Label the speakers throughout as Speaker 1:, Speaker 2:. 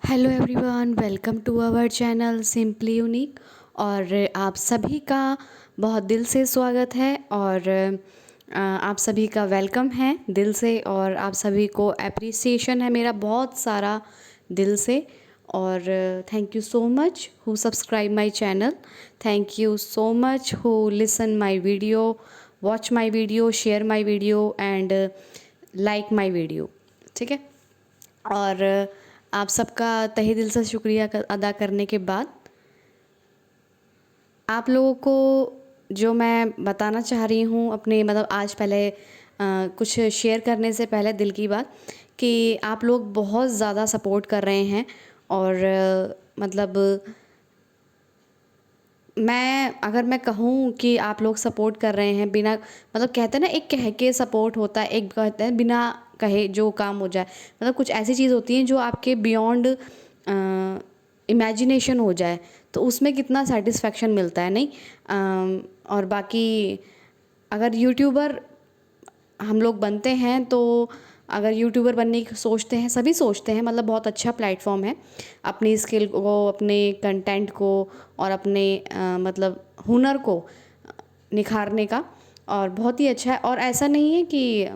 Speaker 1: Hello everyone, welcome to our channel simply unique. और आप सभी का बहुत दिल से स्वागत है और आप सभी का वेलकम है दिल से। और आप सभी को एप्रिसिएशन है मेरा बहुत सारा दिल से। और thank you so much who subscribe my channel, thank you so much who listen my video, watch my video, share my video and like my video. ठीक है। और आप सबका तहे दिल से शुक्रिया अदा करने के बाद आप लोगों को जो मैं बताना चाह रही हूँ अपने मतलब आज पहले कुछ शेयर करने से पहले दिल की बात कि आप लोग बहुत ज़्यादा सपोर्ट कर रहे हैं। और मतलब मैं कहूँ कि आप लोग सपोर्ट कर रहे हैं बिना मतलब कहते हैं ना, एक कह के सपोर्ट होता है, एक कहते हैं बिना कहे जो काम हो जाए। मतलब कुछ ऐसी चीज़ होती है जो आपके बियॉन्ड इमेजिनेशन हो जाए तो उसमें कितना सेटिस्फेक्शन मिलता है, नहीं? और बाकी अगर यूट्यूबर हम लोग बनते हैं तो अगर यूट्यूबर बनने की सोचते हैं, सभी सोचते हैं, मतलब बहुत अच्छा प्लेटफॉर्म है अपनी स्किल को, अपने कंटेंट को और अपने मतलब हुनर को निखारने का। और बहुत ही अच्छा है। और ऐसा नहीं है कि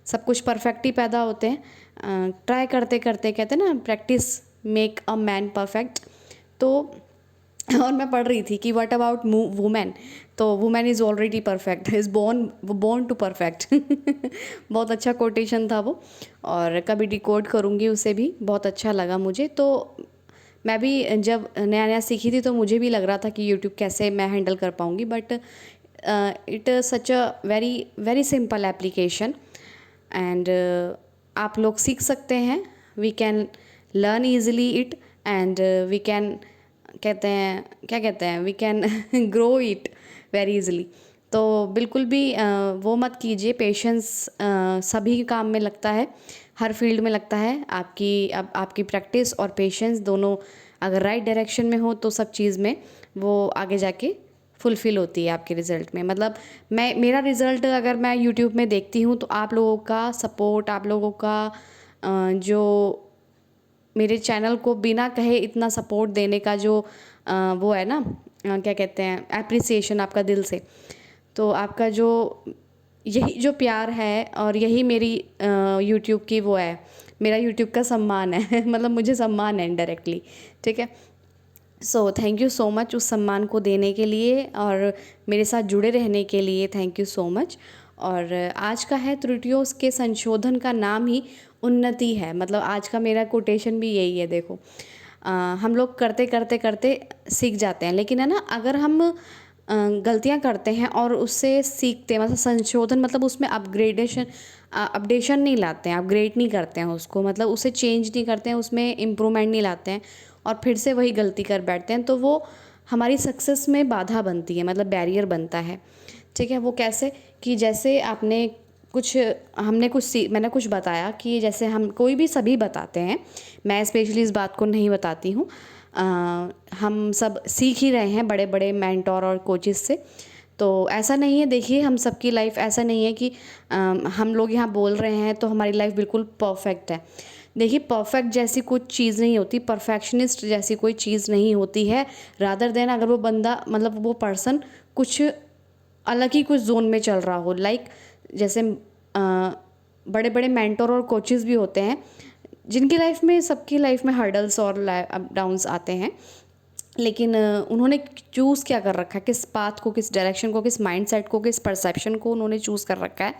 Speaker 1: सब कुछ परफेक्ट ही पैदा होते हैं, ट्राई करते करते कहते हैं ना, practice make a man perfect. तो और मैं पढ़ रही थी कि व्हाट अबाउट वुमेन, तो women is already perfect, is born to perfect. बहुत अच्छा कोटेशन था वो। और कभी डिकोड करूँगी उसे भी, बहुत अच्छा लगा मुझे। तो मैं भी जब नया नया सीखी थी तो मुझे भी लग रहा था कि यूट्यूब कैसे मैं हैंडल कर पाऊँगी, but it such a very very simple application. And आप लोग सीख सकते हैं, we can learn easily it and we can कहते हैं क्या कहते हैं, we can grow it very easily. तो बिल्कुल भी वो मत कीजिए। पेशेंस सभी काम में लगता है, हर फील्ड में लगता है। आपकी प्रैक्टिस और पेशेंस दोनों अगर राइट डायरेक्शन में हो तो सब चीज़ में वो आगे जाके फुलफ़िल होती है आपके रिज़ल्ट में। मतलब मेरा रिज़ल्ट अगर मैं यूट्यूब में देखती हूँ तो आप लोगों का सपोर्ट, आप लोगों का जो मेरे चैनल को बिना कहे इतना सपोर्ट देने का जो वो है ना, क्या कहते हैं, एप्रिसिएशन आपका दिल से। तो आपका जो यही जो प्यार है और यही मेरी यूट्यूब की वो है, मेरा यूट्यूब का सम्मान है। मतलब मुझे सम्मान है इनडायरेक्टली। ठीक है। So thank you so much उस सम्मान को देने के लिए और मेरे साथ जुड़े रहने के लिए, थैंक यू सो मच। और आज का है, त्रुटियों के संशोधन का नाम ही उन्नति है। मतलब आज का मेरा कोटेशन भी यही है। देखो, हम लोग करते करते करते सीख जाते हैं, लेकिन है ना, अगर हम गलतियां करते हैं और उससे सीखते हैं, मतलब संशोधन मतलब उसमें अपडेशन नहीं लाते हैं, अपग्रेड नहीं करते हैं उसको, मतलब उसे चेंज नहीं करते हैं, उसमें इम्प्रूवमेंट नहीं लाते हैं और फिर से वही गलती कर बैठते हैं, तो वो हमारी सक्सेस में बाधा बनती है, मतलब बैरियर बनता है। ठीक है। वो कैसे कि जैसे मैंने कुछ बताया कि जैसे हम कोई भी सभी बताते हैं, मैं स्पेशली इस बात को नहीं बताती हूँ। हम सब सीख ही रहे हैं बड़े बड़े मेंटोर और कोचेस से। तो ऐसा नहीं है, देखिए, हम सबकी लाइफ ऐसा नहीं है कि हम लोग यहाँ बोल रहे हैं तो हमारी लाइफ बिल्कुल परफेक्ट है। देखिए, परफेक्ट जैसी कुछ चीज़ नहीं होती, परफेक्शनिस्ट जैसी कोई चीज़ नहीं होती है। रादर देन अगर वो बंदा, मतलब वो पर्सन कुछ अलग ही कुछ जोन में चल रहा हो, लाइक जैसे बड़े बड़े मेंटर और कोचेस भी होते हैं जिनकी लाइफ में, सबकी लाइफ में हर्डल्स और अप डाउन्स आते हैं, लेकिन उन्होंने चूज़ क्या कर रखा है, किस पाथ को, किस डायरेक्शन को, किस माइंडसेट को, किस परसेप्शन को उन्होंने चूज़ कर रखा है,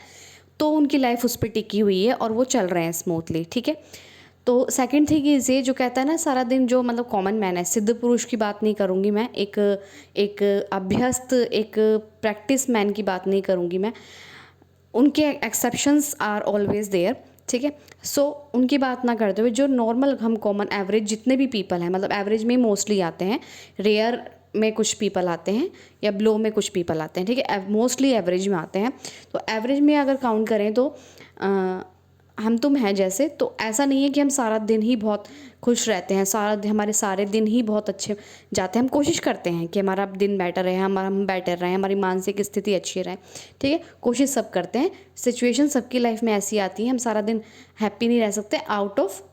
Speaker 1: तो उनकी लाइफ उस पर टिकी हुई है और वो चल रहे हैं स्मूथली। ठीक है। तो सेकंड थिंग इज़ ये, जो कहता है ना सारा दिन, जो मतलब कॉमन मैन है, सिद्ध पुरुष की बात नहीं करूँगी मैं, एक एक अभ्यस्त, एक प्रैक्टिस मैन की बात नहीं करूँगी मैं, उनके एक्सेप्शंस आर ऑलवेज देयर। ठीक है। सो उनकी बात ना करते हुए जो नॉर्मल, हम कॉमन एवरेज जितने भी पीपल हैं, मतलब एवरेज में मोस्टली आते हैं, रेयर में कुछ पीपल आते हैं या ब्लो में कुछ पीपल आते हैं। ठीक है। मोस्टली एवरेज में आते हैं। तो एवरेज में अगर काउंट करें तो हम तुम हैं जैसे, तो ऐसा नहीं है कि हम सारा दिन ही बहुत खुश रहते हैं, हमारे सारे दिन ही बहुत अच्छे जाते हैं। हम कोशिश करते हैं कि हमारा दिन बेटर रहे, हम बेटर रहें, हमारी मानसिक स्थिति अच्छी रहे। ठीक है। कोशिश सब करते हैं, सिचुएशन सबकी लाइफ में ऐसी आती है, हम सारा दिन हैप्पी नहीं रह सकते। आउट ऑफ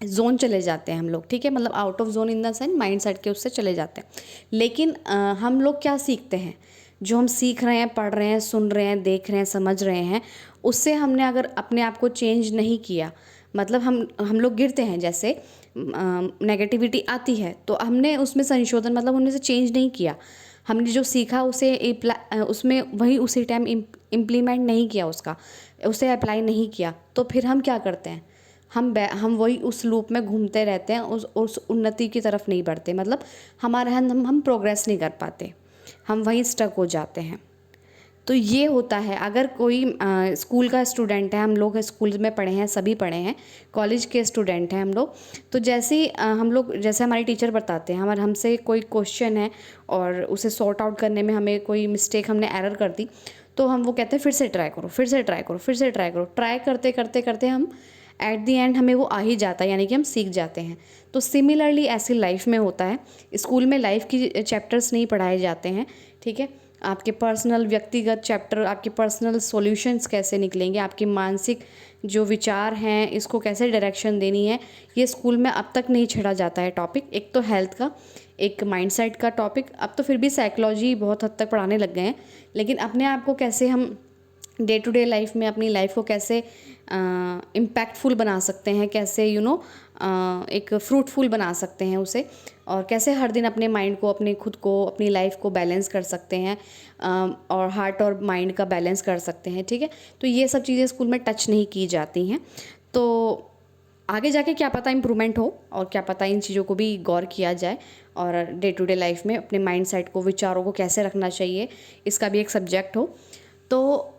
Speaker 1: जोन चले जाते हैं हम लोग, ठीक है, मतलब out of zone in the sense mind set के उससे चले जाते हैं। लेकिन हम लोग क्या सीखते हैं, जो हम सीख रहे हैं, पढ़ रहे हैं, सुन रहे हैं, देख रहे हैं, समझ रहे हैं, उससे हमने अगर अपने आप को चेंज नहीं किया, मतलब हम लोग गिरते हैं, जैसे नेगेटिविटी आती है तो हमने उसमें संशोधन, मतलब हमने से चेंज नहीं किया, हमने जो सीखा उसे उसमें वही उसी टाइम इम्प्लीमेंट नहीं किया, उसे अप्लाई नहीं किया, तो फिर हम क्या करते हैं, हम वही उस लूप में घूमते रहते हैं, उस उन्नति की तरफ नहीं बढ़ते, मतलब हमारे हम प्रोग्रेस नहीं कर पाते, हम वहीं स्टक हो जाते हैं। तो ये होता है, अगर कोई स्कूल का स्टूडेंट है, हम लोग स्कूल में पढ़े हैं, सभी पढ़े हैं, कॉलेज के स्टूडेंट हैं हम लोग, तो जैसे ही हम लोग, जैसे हमारे टीचर बताते हैं, हमारे हमसे कोई क्वेश्चन है और उसे सॉर्ट आउट करने में हमें कोई मिस्टेक, हमने एरर कर दी, तो हम वो कहते हैं फिर से ट्राई करो, फिर से ट्राई करो, फिर से ट्राई करो, ट्राई करते करते करते हम एट दी एंड हमें वो आ ही जाता है, यानी कि हम सीख जाते हैं। तो सिमिलरली ऐसी लाइफ में होता है, स्कूल में लाइफ की चैप्टर्स नहीं पढ़ाए जाते हैं, ठीक है, आपके पर्सनल व्यक्तिगत चैप्टर, आपके पर्सनल सॉल्यूशंस कैसे निकलेंगे, आपकी मानसिक जो विचार हैं, इसको कैसे डायरेक्शन देनी है, ये स्कूल में अब तक नहीं छेड़ा जाता है टॉपिक। एक तो हेल्थ का, एक माइंडसेट का टॉपिक, अब तो फिर भी साइकोलॉजी बहुत हद तक पढ़ाने लग गए हैं, लेकिन अपने आप को कैसे हम डे टू डे लाइफ में अपनी लाइफ को कैसे इम्पैक्टफुल बना सकते हैं, कैसे एक फ्रूटफुल बना सकते हैं उसे, और कैसे हर दिन अपने माइंड को, अपने खुद को, अपनी लाइफ को बैलेंस कर सकते हैं, और हार्ट और माइंड का बैलेंस कर सकते हैं, ठीक है। तो ये सब चीज़ें स्कूल में टच नहीं की जाती हैं, तो आगे जाके क्या पता इम्प्रूवमेंट हो, और क्या पता इन चीज़ों को भी गौर किया जाए, और डे टू डे लाइफ में अपने माइंड सेट को, विचारों को कैसे रखना चाहिए, इसका भी एक सब्जेक्ट हो। तो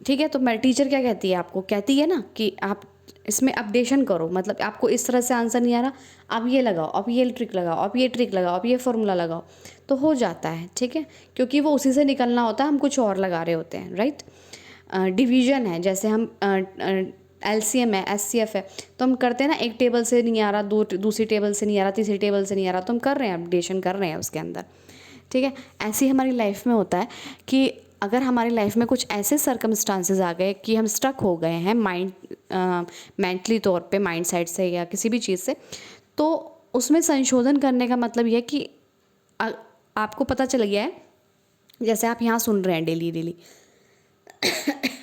Speaker 1: ठीक है, तो मैं टीचर क्या कहती है, आपको कहती है ना कि आप इसमें अपडेशन करो, मतलब आपको इस तरह से आंसर नहीं आ रहा, आप ये लगाओ, आप ये ट्रिक लगाओ, आप ये ट्रिक लगाओ, आप ये फॉर्मूला लगाओ, तो हो जाता है, ठीक है, क्योंकि वो उसी से निकलना होता है, हम कुछ और लगा रहे होते हैं, राइट। डिवीजन है, जैसे हम LCM है, SCF है, तो हम करते हैं ना, एक टेबल से नहीं आ रहा, दूसरी टेबल से नहीं आ रहा, तीसरी टेबल से नहीं आ रहा, तो हम कर रहे हैं, अपडेशन कर रहे हैं उसके अंदर, ठीक है। ऐसे ही हमारी लाइफ में होता है कि अगर हमारी लाइफ में कुछ ऐसे सर्कमस्टांसेस आ गए कि हम स्टक हो गए हैं मेंटली तौर पे, माइंड साइड से या किसी भी चीज़ से, तो उसमें संशोधन करने का मतलब यह है कि आपको पता चल गया है, जैसे आप यहाँ सुन रहे हैं डेली डेली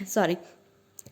Speaker 1: सॉरी,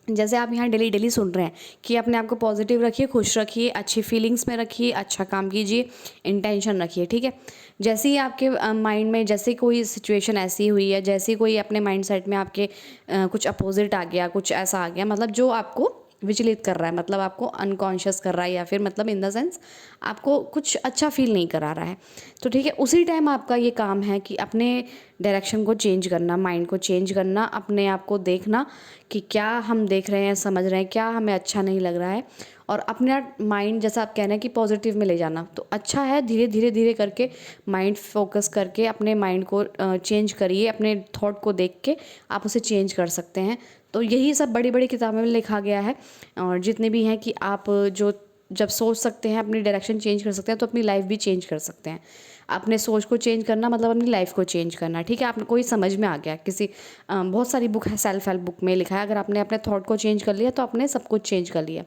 Speaker 1: जैसे आप यहाँ डेली डेली सुन रहे हैं कि अपने आप को पॉजिटिव रखिए, खुश रखिए, अच्छी फीलिंग्स में रखिए, अच्छा काम कीजिए, इंटेंशन रखिए, ठीक है। जैसे ही आपके माइंड में जैसे कोई सिचुएशन ऐसी हुई है, जैसे कोई अपने माइंड सेट में आपके कुछ अपोजिट आ गया, कुछ ऐसा आ गया, मतलब जो आपको विचलित कर रहा है, मतलब आपको अनकॉन्शियस कर रहा है, या फिर मतलब इन द सेंस आपको कुछ अच्छा फील नहीं करा रहा है, तो ठीक है, उसी टाइम आपका ये काम है कि अपने डायरेक्शन को चेंज करना, माइंड को चेंज करना, अपने आप को देखना कि क्या हम देख रहे हैं, समझ रहे हैं, क्या हमें अच्छा नहीं लग रहा है, और अपना माइंड, जैसा आप कह रहे हैं कि पॉजिटिव में ले जाना, तो अच्छा है, धीरे धीरे धीरे करके माइंड फोकस करके अपने माइंड को चेंज करिए, अपने थॉट को देख के आप उसे चेंज कर सकते हैं। तो यही सब बड़ी बड़ी किताबों में लिखा गया है, और जितने भी हैं कि आप जो जब सोच सकते हैं, अपनी डायरेक्शन चेंज कर सकते हैं, तो अपनी लाइफ भी चेंज कर सकते हैं। अपने सोच को चेंज करना मतलब अपनी लाइफ को चेंज करना, ठीक है। आपको कोई समझ में आ गया, किसी बहुत सारी बुक है, सेल्फ हेल्प बुक में लिखा है, अगर आपने अपने थॉट को चेंज कर लिया तो आपने सब कुछ चेंज कर लिया,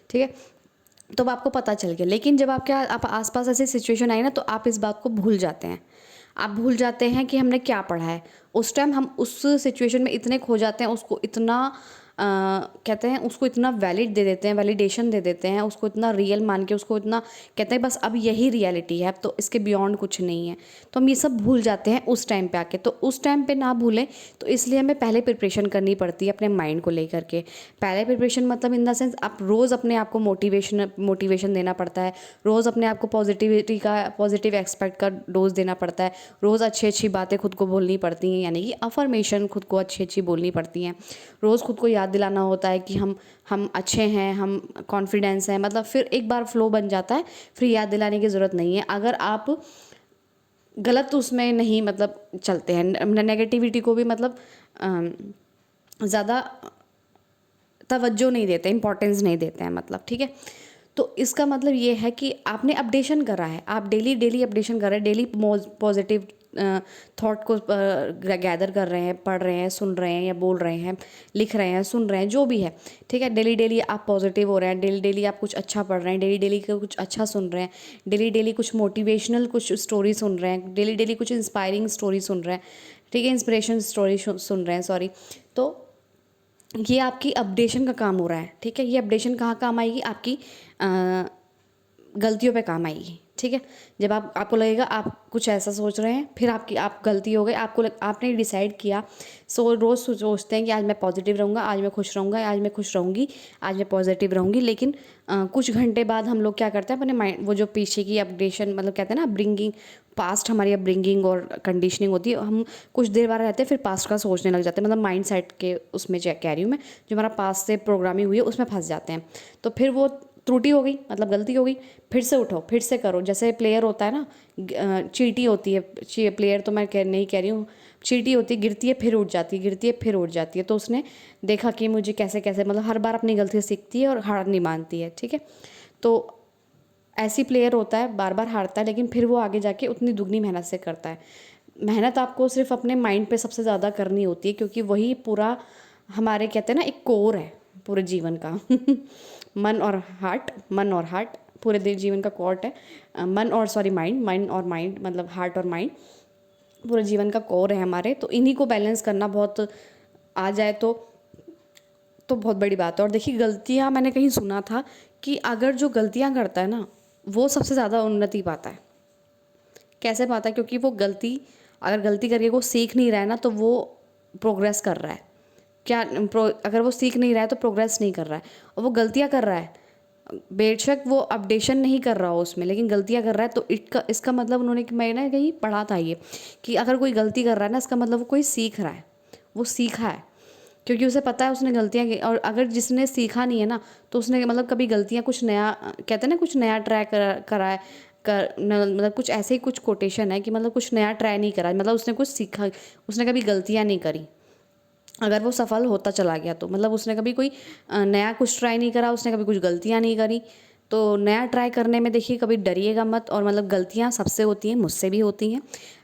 Speaker 1: ठीक है। तो अब आपको पता चल गया, लेकिन जब आप आसपास ऐसी सिचुएशन आई ना, तो आप इस बात को भूल जाते हैं, आप भूल जाते हैं कि हमने क्या पढ़ा है। उस टाइम हम उस सिचुएशन में इतने खो जाते हैं, उसको इतना कहते हैं, उसको इतना वैलिड दे देते हैं, वैलिडेशन दे देते हैं, उसको इतना रियल मान के, उसको इतना कहते हैं बस अब यही रियलिटी है, अब तो इसके बियॉन्ड कुछ नहीं है, तो हम ये सब भूल जाते हैं उस टाइम पे आके। तो उस टाइम पे ना भूलें, तो इसलिए हमें पहले प्रिपरेशन करनी पड़ती है अपने माइंड को लेकर के। पहले प्रिपरेशन मतलब इन द सेंस आप रोज़ अपने आप को मोटिवेशन देना पड़ता है, रोज़ अपने आप को पॉजिटिव एक्सपेक्ट का डोज देना पड़ता है, रोज़ अच्छी अच्छी बातें खुद को बोलनी पड़ती हैं, यानी कि अफर्मेशन खुद को अच्छी अच्छी बोलनी पड़ती हैं। रोज़ खुद को याद दिलाना होता है कि हम अच्छे हैं, हम कॉन्फिडेंस हैं, मतलब फिर एक बार फ्लो बन जाता है, फिर याद दिलाने की ज़रूरत नहीं है। अगर आप गलत उसमें नहीं मतलब चलते हैं, नेगेटिविटी को भी मतलब ज़्यादा तवज्जो नहीं देते, इंपॉर्टेंस नहीं देते हैं, मतलब ठीक है। तो इसका मतलब ये है कि आपने अपडेशन करा है, आप डेली डेली अपडेशन कर रहे हैं, डेली पॉजिटिव थॉट को गैदर कर रहे हैं, पढ़ रहे हैं, सुन रहे हैं या बोल रहे हैं, लिख रहे हैं, सुन रहे हैं, जो भी है, ठीक है। डेली डेली आप पॉजिटिव हो रहे हैं, डेली डेली आप कुछ अच्छा पढ़ रहे हैं, डेली डेली कुछ अच्छा सुन रहे हैं, डेली डेली कुछ मोटिवेशनल कुछ स्टोरी सुन रहे हैं, डेली डेली कुछ इंस्पायरिंग स्टोरी सुन रहे हैं, ठीक है, इंस्पिरेशन स्टोरी सुन रहे हैं, सॉरी। तो ये आपकी अपडेशन का काम हो रहा है, ठीक है। ये अपडेशन कहाँ काम आएगी? आपकी गलतियों पे काम आएगी, ठीक है। जब आपको लगेगा आप कुछ ऐसा सोच रहे हैं, फिर आप गलती हो गई, आपने डिसाइड किया, रोज़ सोचते हैं कि आज मैं पॉजिटिव रहूँगा, आज मैं खुश रहूँगा, आज मैं खुश रहूँगी, आज मैं पॉजिटिव रहूँगी, लेकिन कुछ घंटे बाद हम लोग क्या करते हैं, अपने माइंड, वो जो पीछे की अपडेशन, मतलब कहते हैं ना अपब्रिंगिंग, पास्ट हमारी अपब्रिंगिंग और कंडीशनिंग होती है, हम कुछ देर बाद रहते हैं, फिर पास्ट का सोचने लग जाते हैं, मतलब माइंड सेट के उसमें कह रही हूँ मैं, जो हमारा पास्ट से प्रोग्रामिंग हुई है उसमें फंस जाते हैं। तो फिर वो त्रुटि हो गई, मतलब गलती हो गई, फिर से उठो, फिर से करो। जैसे प्लेयर होता है ना, चींटी होती है, प्लेयर तो मैं नहीं कह रही हूँ, चींटी होती है, गिरती है फिर उठ जाती है, गिरती है फिर उठ जाती है। तो उसने देखा कि मुझे कैसे कैसे, मतलब हर बार अपनी गलती सीखती है और हार नहीं मानती है, ठीक है। तो ऐसी प्लेयर होता है, बार बार हारता है, लेकिन फिर वो आगे जाके उतनी दुगनी मेहनत से करता है। मेहनत आपको सिर्फ अपने माइंड पे सबसे ज़्यादा करनी होती है, क्योंकि वही पूरा हमारे कहते हैं ना एक कोर है पूरे जीवन का मन और हार्ट पूरे जीवन का कोर है। माइंड और माइंड, मतलब हार्ट और माइंड पूरे जीवन का कोर है हमारे। तो इन्हीं को बैलेंस करना बहुत आ जाए तो बहुत बड़ी बात है। और देखिए, गलतियाँ, मैंने कहीं सुना था कि अगर जो गलतियाँ करता है ना, वो सबसे ज़्यादा उन्नति पाता है। कैसे पाता है? क्योंकि वो अगर गलती करके वो सीख नहीं रहा है ना, तो वो प्रोग्रेस कर रहा है। अगर वो सीख नहीं रहा है तो प्रोग्रेस नहीं कर रहा है, और वो गलतियाँ कर रहा है, बेशक वो अपडेशन नहीं कर रहा हो उसमें, लेकिन गलतियाँ कर रहा है, तो इसका मतलब मैंने कहीं पढ़ा था ये, कि अगर कोई गलती कर रहा है ना, इसका मतलब वो कोई सीख रहा है, वो सीखा है, क्योंकि उसे पता है उसने गलतियाँ की। और अगर जिसने सीखा नहीं है ना, तो उसने मतलब कभी गलतियाँ, कुछ नया कहते हैं ना, कुछ नया ट्राई करा है, मतलब कुछ ऐसे ही कुछ कोटेशन है कि मतलब कुछ नया ट्राई नहीं करा, मतलब उसने कुछ सीखा, उसने कभी गलतियाँ नहीं करी। अगर वो सफल होता चला गया तो मतलब उसने कभी कोई नया कुछ ट्राई नहीं करा, उसने कभी कुछ गलतियाँ नहीं करी। तो नया ट्राई करने में देखिए कभी डरिएगा मत। और मतलब गलतियाँ सबसे होती हैं, मुझसे भी होती हैं।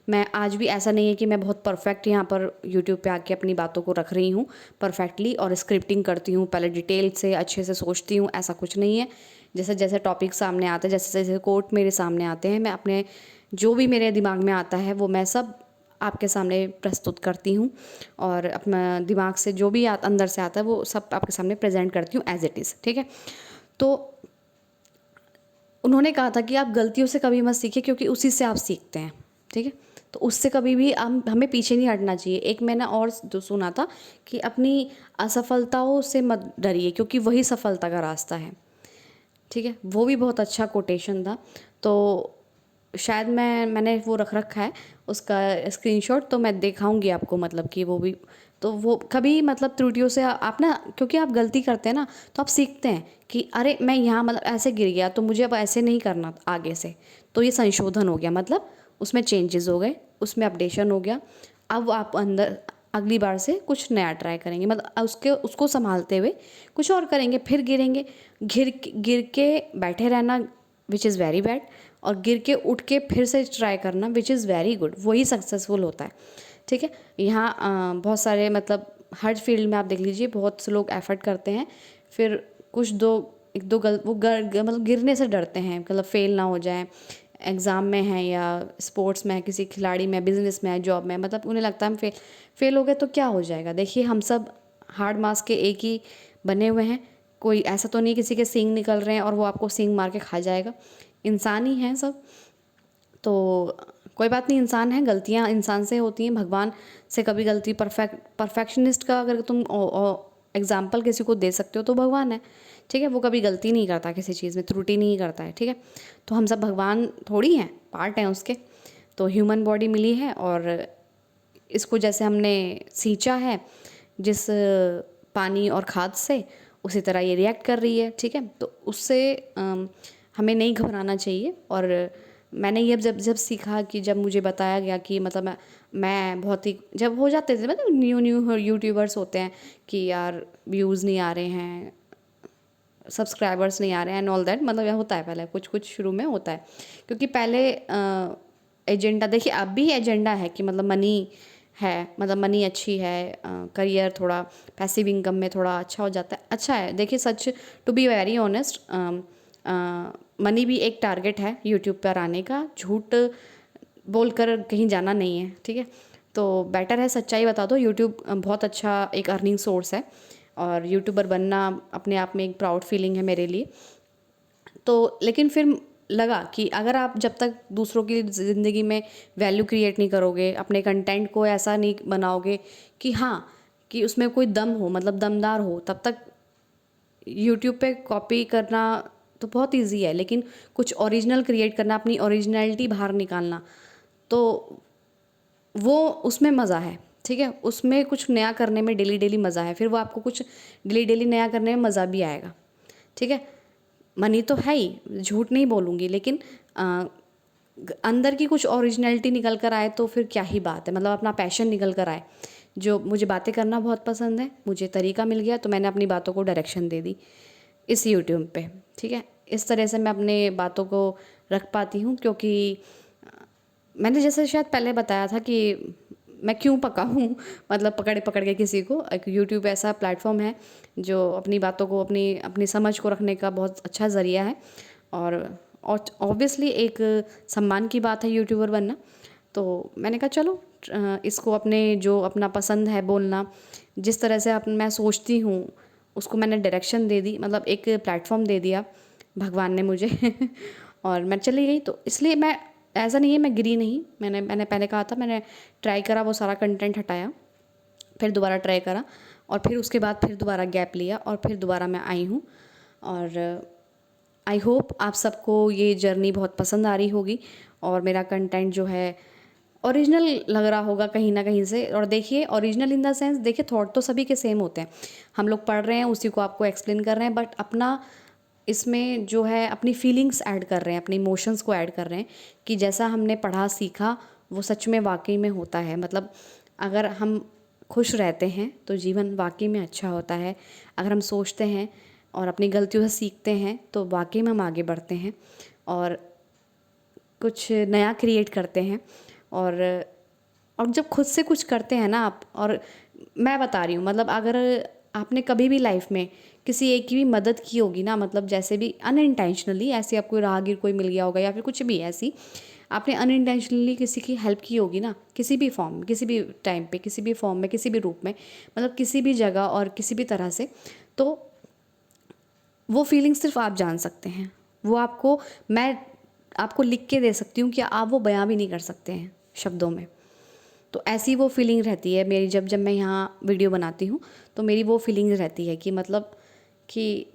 Speaker 1: मैं आज भी, ऐसा नहीं है कि मैं बहुत परफेक्ट यहाँ पर यूट्यूब पे आके अपनी बातों को रख रही हूँ परफेक्टली और स्क्रिप्टिंग करती हूँ, पहले डिटेल से अच्छे से सोचती हूँ, ऐसा कुछ नहीं है। जैसे जैसे टॉपिक सामने आते हैं, जैसे जैसे कोट मेरे सामने आते हैं, मैं अपने जो भी मेरे दिमाग में आता है वो मैं सब आपके सामने प्रस्तुत करती हूँ, और अपना दिमाग से जो भी अंदर से आता है वो सब आपके सामने प्रेजेंट करती हूँ एज इट इज़, ठीक है। तो उन्होंने कहा था कि आप गलतियों से कभी मत सीखिए, क्योंकि उसी से आप सीखते हैं, ठीक है। तो उससे कभी भी हमें पीछे नहीं हटना चाहिए। एक मैंने और जो सुना था कि अपनी असफलताओं से मत डरिए, क्योंकि वही सफलता का रास्ता है, ठीक है। वो भी बहुत अच्छा कोटेशन था। तो शायद मैंने वो रख रखा है उसका स्क्रीनशॉट, तो मैं दिखाऊंगी आपको, मतलब कि वो भी, तो वो कभी मतलब त्रुटियों से आप ना, क्योंकि आप गलती करते हैं ना, तो आप सीखते हैं कि अरे मैं यहाँ मतलब ऐसे गिर गया, तो मुझे अब ऐसे नहीं करना आगे से। तो ये संशोधन हो गया, मतलब उसमें चेंजेस हो गए, उसमें अपडेशन हो गया। अब आप अंदर अगली बार से कुछ नया ट्राई करेंगे, मतलब उसको संभालते हुए कुछ और करेंगे, फिर गिरेंगे। गिर के बैठे रहना विच इज़ वेरी बैड, और गिर के उठ के फिर से ट्राई करना विच इज़ वेरी गुड, वही सक्सेसफुल होता है, ठीक है। यहाँ बहुत सारे, मतलब हर फील्ड में आप देख लीजिए, बहुत से लोग एफर्ट करते हैं, फिर कुछ एक दो मतलब गिरने से डरते हैं, मतलब फेल ना हो जाए, एग्ज़ाम में है या स्पोर्ट्स में है, किसी खिलाड़ी में, बिजनेस में है, जॉब में, मतलब उन्हें लगता है हम फेल हो गए तो क्या हो जाएगा। देखिए, हम सब हार्ड मास के एक ही बने हुए हैं, कोई ऐसा तो नहीं किसी के सींग निकल रहे हैं और वो आपको सींग मार के खा जाएगा। इंसान ही हैं सब, तो कोई बात नहीं, इंसान है, गलतियां इंसान से होती हैं, भगवान से कभी गलती, परफेक्शनिस्ट का अगर तुम एग्जाम्पल किसी को दे सकते हो तो भगवान है, ठीक है। वो कभी गलती नहीं करता, किसी चीज़ में त्रुटि नहीं करता है, ठीक है। तो हम सब भगवान थोड़ी हैं, पार्ट हैं उसके। तो ह्यूमन बॉडी मिली है, और इसको जैसे हमने सींचा है जिस पानी और खाद से, उसी तरह ये रिएक्ट कर रही है, ठीक है। तो उससे हमें नहीं घबराना चाहिए। और मैंने ये जब सीखा, कि जब मुझे बताया गया कि मतलब मैं बहुत ही, जब हो जाते थे मतलब न्यू यूट्यूबर्स होते हैं कि यार व्यूज़ नहीं आ रहे हैं, सब्सक्राइबर्स नहीं आ रहे हैं एंड ऑल दैट, मतलब यह होता है, पहले कुछ कुछ शुरू में होता है, क्योंकि पहले एजेंडा, देखिए अब भी एजेंडा है कि मतलब मनी है, मतलब मनी अच्छी है, करियर थोड़ा पैसिव इनकम में थोड़ा अच्छा हो जाता है, अच्छा है। देखिए सच, to be very honest, money भी एक टारगेट है यूट्यूब पर आने का, झूठ बोलकर कहीं जाना नहीं है, ठीक है। तो बेटर है सच्चाई बता दो। यूट्यूब बहुत अच्छा एक अर्निंग सोर्स है, और यूट्यूबर बनना अपने आप में एक प्राउड फीलिंग है मेरे लिए। तो लेकिन फिर लगा कि अगर आप जब तक दूसरों की ज़िंदगी में वैल्यू क्रिएट नहीं करोगे, अपने कंटेंट को ऐसा नहीं बनाओगे कि हाँ, कि उसमें कोई दम हो, मतलब दमदार हो, तब तक यूट्यूब पे कॉपी करना तो बहुत इजी है, लेकिन कुछ ओरिजिनल क्रिएट करना, अपनी ओरिजिनलिटी बाहर निकालना, तो वो उसमें मज़ा है, ठीक है। उसमें कुछ नया करने में डेली डेली मज़ा है, फिर वो आपको कुछ डेली डेली नया करने में मज़ा भी आएगा, ठीक है। मनी तो है ही, झूठ नहीं बोलूँगी, लेकिन अंदर की कुछ ओरिजिनलिटी निकल कर आए तो फिर क्या ही बात है, मतलब अपना पैशन निकल कर आए। जो मुझे बातें करना बहुत पसंद है, मुझे तरीका मिल गया, तो मैंने अपनी बातों को डायरेक्शन दे दी इस यूट्यूब पे, ठीक है। इस तरह से मैं अपने बातों को रख पाती हूँ, क्योंकि मैंने जैसे शायद पहले बताया था कि मैं क्यों पका हूँ मतलब पकड़ पकड़ के किसी को। एक यूट्यूब ऐसा प्लेटफॉर्म है जो अपनी बातों को, अपनी अपनी समझ को रखने का बहुत अच्छा ज़रिया है, और ऑब्वियसली एक सम्मान की बात है यूट्यूबर बनना। तो मैंने कहा चलो इसको अपने जो अपना पसंद है बोलना, जिस तरह से मैं सोचती हूँ उसको मैंने डायरेक्शन दे दी, मतलब एक प्लेटफॉर्म दे दिया भगवान ने मुझे और मैं चली गई। तो इसलिए मैं, ऐसा नहीं है मैं गिरी नहीं, मैंने पहले कहा था, मैंने ट्राई करा, वो सारा कंटेंट हटाया, फिर दोबारा ट्राई करा, और फिर उसके बाद फिर दोबारा गैप लिया, और फिर दोबारा मैं आई हूँ। और आई होप आप सबको ये जर्नी बहुत पसंद आ रही होगी, और मेरा कंटेंट जो है ओरिजिनल लग रहा होगा कहीं ना कहीं से। और देखिए ओरिजिनल इन द सेंस, देखिए थॉट तो सभी के सेम होते हैं, हम लोग पढ़ रहे हैं उसी को आपको एक्सप्लेन कर रहे हैं, बट अपना इसमें जो है अपनी फीलिंग्स ऐड कर रहे हैं, अपने इमोशंस को ऐड कर रहे हैं, कि जैसा हमने पढ़ा सीखा वो सच में वाकई में होता है। मतलब अगर हम खुश रहते हैं तो जीवन वाकई में अच्छा होता है, अगर हम सोचते हैं और अपनी गलतियों से सीखते हैं तो वाकई में हम आगे बढ़ते हैं और कुछ नया क्रिएट करते हैं। और जब खुद से कुछ करते हैं ना आप, और मैं बता रही हूँ, मतलब अगर आपने कभी भी लाइफ में किसी एक की भी मदद की होगी ना, मतलब जैसे भी अनइंटेंशनली, ऐसे आपको राहगीर कोई मिल गया होगा या फिर कुछ भी ऐसी आपने अनइंटेंशनली किसी की हेल्प की होगी ना, किसी भी फॉर्म में, किसी भी टाइम पे, किसी भी फॉर्म में, किसी भी रूप में, मतलब किसी भी जगह और किसी भी तरह से, तो वो फीलिंग सिर्फ आप जान सकते हैं। वो आपको, मैं आपको लिख के दे सकती हूँ कि आप वो बयां भी नहीं कर सकते हैं शब्दों में। तो ऐसी वो फीलिंग रहती है मेरी, जब जब मैं यहाँ वीडियो बनाती हूँ तो मेरी वो फीलिंग रहती है कि मतलब कि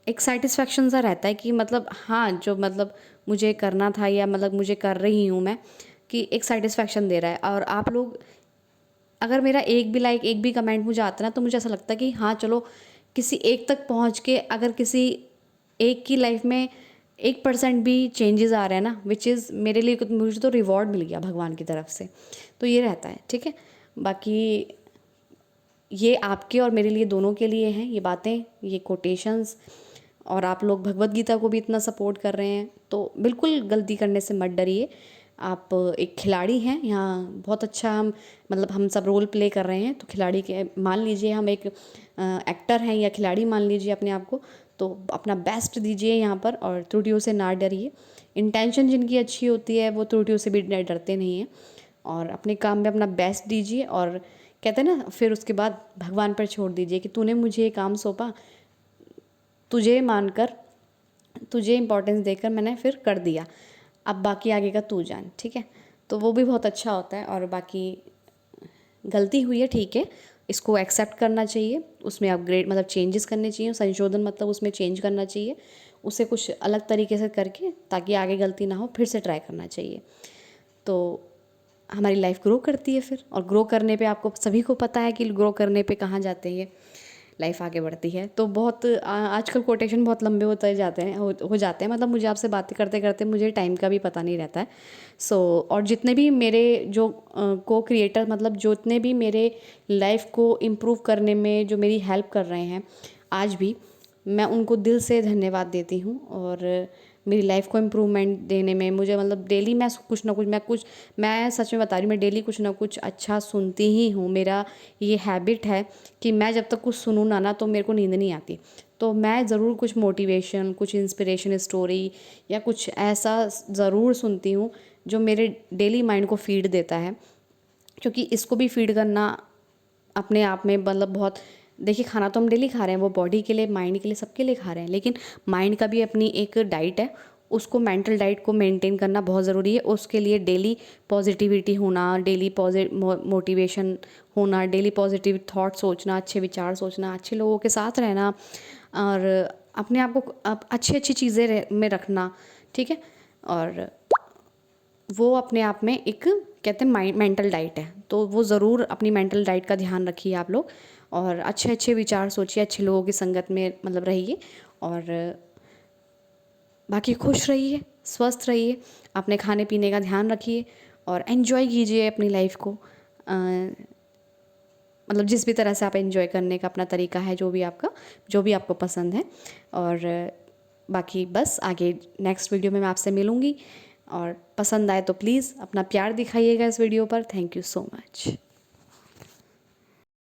Speaker 1: एक सेटिस्फेक्शन सा रहता है कि मतलब हाँ, जो मतलब मुझे करना था या मतलब मुझे कर रही हूँ मैं, कि एक सेटिस्फेक्शन दे रहा है। और आप लोग, अगर मेरा एक भी लाइक, एक भी कमेंट मुझे आता ना, तो मुझे ऐसा लगता है कि हाँ चलो, किसी एक तक पहुँच के अगर किसी एक की लाइफ में 1% भी चेंजेस आ रहे हैं ना, विच इज़ मेरे लिए, मुझे तो रिवॉर्ड मिल गया भगवान की तरफ से। तो ये रहता है, ठीक है। बाकी ये आपके और मेरे लिए, दोनों के लिए हैं ये बातें, ये कोटेशंस। और आप लोग भगवत गीता को भी इतना सपोर्ट कर रहे हैं, तो बिल्कुल गलती करने से मत डरिए। आप एक खिलाड़ी हैं यहाँ, बहुत अच्छा हम, मतलब हम सब रोल प्ले कर रहे हैं, तो खिलाड़ी के मान लीजिए, हम एक एक्टर हैं या खिलाड़ी मान लीजिए अपने आप को, तो अपना बेस्ट दीजिए यहाँ पर, और त्रुटियों से ना डरिए। इंटेंशन जिनकी अच्छी होती है वो त्रुटियों से भी डरते नहीं हैं, और अपने काम में अपना बेस्ट दीजिए। और कहते हैं ना, फिर उसके बाद भगवान पर छोड़ दीजिए कि तूने मुझे ये काम सौंपा, तुझे मानकर, तुझे इम्पोर्टेंस देकर मैंने फिर कर दिया, अब बाकी आगे का तू जान, ठीक है। तो वो भी बहुत अच्छा होता है। और बाकी गलती हुई है, ठीक है, इसको एक्सेप्ट करना चाहिए, उसमें अपग्रेड मतलब चेंजेस करने चाहिए, संशोधन मतलब उसमें चेंज करना चाहिए, उसे कुछ अलग तरीके से करके, ताकि आगे गलती ना हो, फिर से ट्राई करना चाहिए। तो हमारी लाइफ ग्रो करती है फिर, और ग्रो करने पे आपको सभी को पता है कि ग्रो करने पे कहाँ जाते हैं, लाइफ आगे बढ़ती है। तो बहुत आजकल कोटेशन बहुत लंबे होते जाते हैं, हो जाते हैं, मतलब मुझे आपसे बातें करते करते मुझे टाइम का भी पता नहीं रहता है। सो और जितने भी मेरे जो को क्रिएटर, मतलब जितने भी मेरे लाइफ को इम्प्रूव करने में जो मेरी हेल्प कर रहे हैं आज भी, मैं उनको दिल से धन्यवाद देती हूँ। और मेरी लाइफ को इम्प्रूवमेंट देने में। मुझे मतलब डेली मैं मैं सच में बता रही हूँ, मैं डेली कुछ ना कुछ अच्छा सुनती ही हूँ। मेरा ये हैबिट है कि मैं जब तक कुछ सुनूँ ना तो मेरे को नींद नहीं आती। तो मैं ज़रूर कुछ मोटिवेशन, कुछ इंस्पिरेशन स्टोरी या कुछ ऐसा ज़रूर सुनती हूँ जो मेरे डेली माइंड को फीड देता है, क्योंकि इसको भी फीड करना अपने आप में मतलब बहुत, देखिए खाना तो हम डेली खा रहे हैं, वो बॉडी के लिए, माइंड के लिए, सबके लिए खा रहे हैं, लेकिन माइंड का भी अपनी एक डाइट है। उसको, मेंटल डाइट को मेंटेन करना बहुत ज़रूरी है। उसके लिए डेली पॉजिटिविटी होना, डेली मोटिवेशन होना, डेली पॉजिटिव थॉट सोचना, अच्छे विचार सोचना, अच्छे लोगों के साथ रहना, और अपने आप को अच्छी अच्छी चीज़ें में रखना, ठीक है। और वो अपने आप में एक, कहते हैं, मेंटल डाइट है। तो वो ज़रूर अपनी मेंटल डाइट का ध्यान रखिए आप लोग, और अच्छे अच्छे विचार सोचिए, अच्छे लोगों की संगत में मतलब रहिए, और बाकी खुश रहिए, स्वस्थ रहिए, अपने खाने पीने का ध्यान रखिए, और एंजॉय कीजिए अपनी लाइफ को। मतलब जिस भी तरह से आप एंजॉय करने का अपना तरीका है, जो भी आपको पसंद है। और बाकी बस आगे नेक्स्ट वीडियो में मैं आपसे मिलूँगी, और पसंद आए तो प्लीज़ अपना प्यार दिखाइएगा इस वीडियो पर। Thank you so much.